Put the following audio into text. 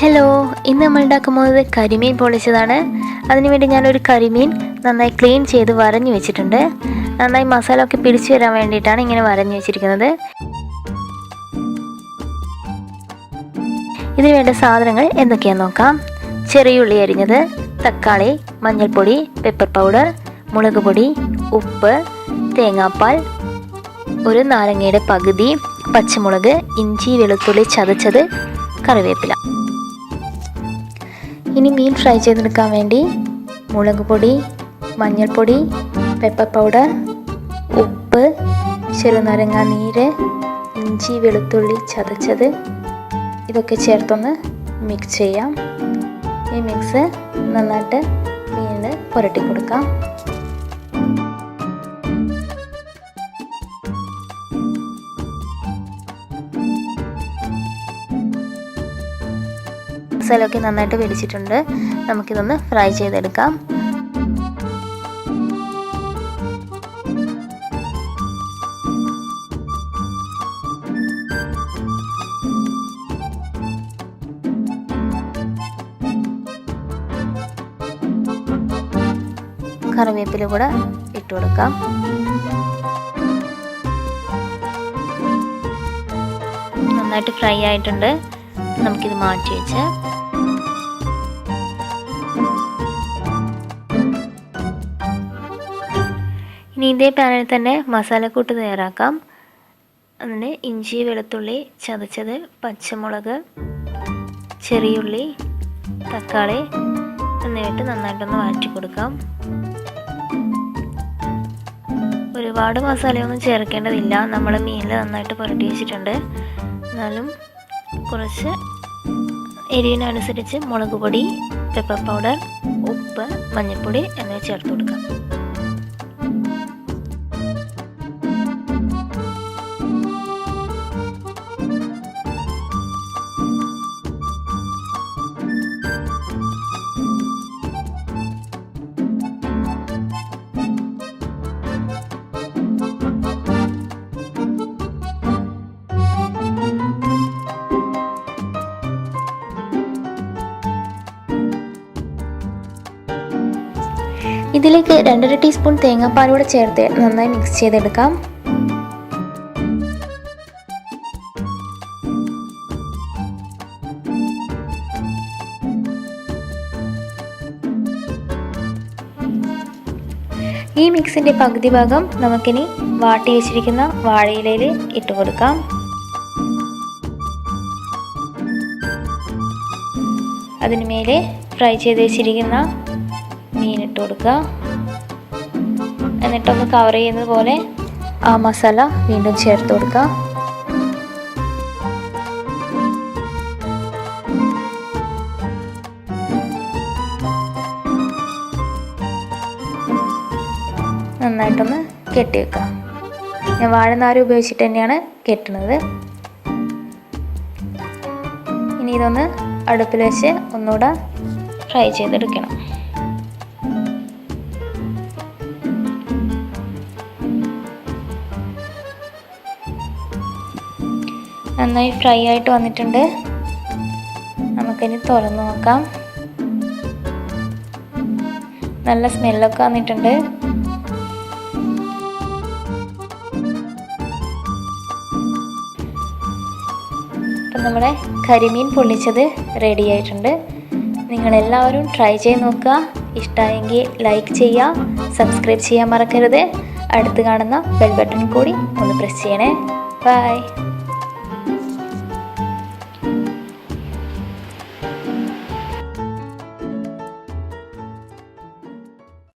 Hello, ഇന്ന് നമ്മൾ ഉണ്ടാക്കാൻ പോകുന്നത് കരിമീൻ പൊള്ളിച്ചതാണ്. അതിനുവേണ്ടി ഞാനൊരു കരിമീൻ നന്നായി ക്ലീൻ ചെയ്ത് വരഞ്ഞു വെച്ചിട്ടുണ്ട്. നന്നായി മസാല ഒക്കെ പിടിച്ചു വരാൻ വേണ്ടിയിട്ടാണ് ഇങ്ങനെ വരഞ്ഞു വെച്ചിരിക്കുന്നത്. ഇതിന് വേണ്ട സാധനങ്ങൾ എന്തൊക്കെയാണെന്ന് നോക്കാം. ചെറിയുള്ളി അരിഞ്ഞത്, തക്കാളി, മഞ്ഞൾപ്പൊടി, പെപ്പർ പൗഡർ, മുളക് പൊടി, ഉപ്പ്, തേങ്ങാപ്പാൽ, ഒരു നാരങ്ങയുടെ പകുതി, പച്ചമുളക്, ഇഞ്ചി വെളുത്തുള്ളി ചതച്ചത്, കറിവേപ്പില. ഇനി മീൻ ഫ്രൈ ചെയ്തെടുക്കാൻ വേണ്ടി മുളക് പൊടി, മഞ്ഞൾപ്പൊടി, പെപ്പർ പൗഡർ, ഉപ്പ്, ചെറുനാരങ്ങ നീര്, ഇഞ്ചി വെളുത്തുള്ളി ചതച്ചത് ഇതൊക്കെ ചേർത്തൊന്ന് മിക്സ് ചെയ്യാം. ഈ മിക്സ് നന്നായിട്ട് മീനിൽ പുരട്ടി കൊടുക്കാം. മസാലയൊക്കെ നന്നായിട്ട് പിടിച്ചിട്ടുണ്ട്. നമുക്കിതൊന്ന് ഫ്രൈ ചെയ്തെടുക്കാം. കറിവേപ്പില കൂടെ ഇട്ട് കൊടുക്കാം. നന്നായിട്ട് ഫ്രൈ ആയിട്ടുണ്ട്. നമുക്കിത് മാറ്റി വെച്ച് ഇനി ഇതേ പാനിൽ തന്നെ മസാലക്കൂട്ട് തയ്യാറാക്കാം. അതിന് ഇഞ്ചി വെളുത്തുള്ളി ചതച്ചത്, പച്ചമുളക്, ചെറിയുള്ളി, തക്കാളി എന്നിട്ട് നന്നായിട്ടൊന്ന് വഴറ്റി കൊടുക്കാം. ഒരുപാട് മസാലയൊന്നും ചേർക്കേണ്ടതില്ല. നമ്മൾ മീനിൽ നന്നായിട്ട് പുരട്ടി വെച്ചിട്ടുണ്ട്. എന്നാലും കുറച്ച് എരിവിനനുസരിച്ച് മുളക് പൊടി, പെപ്പർ പൗഡർ, ഉപ്പ്, മഞ്ഞൾപ്പൊടി എന്നിവ ചേർത്ത് കൊടുക്കാം. ഇതിലേക്ക് 2.5 ടീസ്പൂൺ തേങ്ങാപ്പാലൂടെ ചേർത്ത് നന്നായി മിക്സ് ചെയ്തെടുക്കാം. ഈ മിക്സിൻ്റെ പകുതി ഭാഗം നമുക്കിനി വാട്ടി വെച്ചിരിക്കുന്ന വാഴയിലയിൽ ഇട്ട് കൊടുക്കാം. അതിന് മേലെ ഫ്രൈ ചെയ്ത് വെച്ചിരിക്കുന്ന മീനിട്ട് കൊടുക്കുക. എന്നിട്ടൊന്ന് കവർ ചെയ്യുന്നത് പോലെ ആ മസാല വീണ്ടും ചേർത്ത് കൊടുക്കുക. നന്നായിട്ടൊന്ന് കെട്ടി വെക്കുക. ഞാൻ വാഴനാര് ഉപയോഗിച്ചിട്ട് തന്നെയാണ് കെട്ടുന്നത്. ഇനി ഇതൊന്ന് അടുപ്പിൽ വെച്ച് ഒന്നുകൂടെ ഫ്രൈ ചെയ്തെടുക്കണം. നന്നായി ഫ്രൈ ആയിട്ട് വന്നിട്ടുണ്ട്. നമുക്കിനി തുറന്ന് നോക്കാം. നല്ല സ്മെല്ലൊക്കെ വന്നിട്ടുണ്ട്. അപ്പം നമ്മുടെ കരിമീൻ പൊള്ളിച്ചത് റെഡി ആയിട്ടുണ്ട്. നിങ്ങളെല്ലാവരും ട്രൈ ചെയ്ത് നോക്കുക. ഇഷ്ടമായെങ്കിൽ ലൈക്ക് ചെയ്യുക, സബ്സ്ക്രൈബ് ചെയ്യാൻ മറക്കരുത്. അടുത്ത് കാണുന്ന ബെൽ ബട്ടൺ കൂടി ഒന്ന് പ്രസ് ചെയ്യണേ. ബൈ.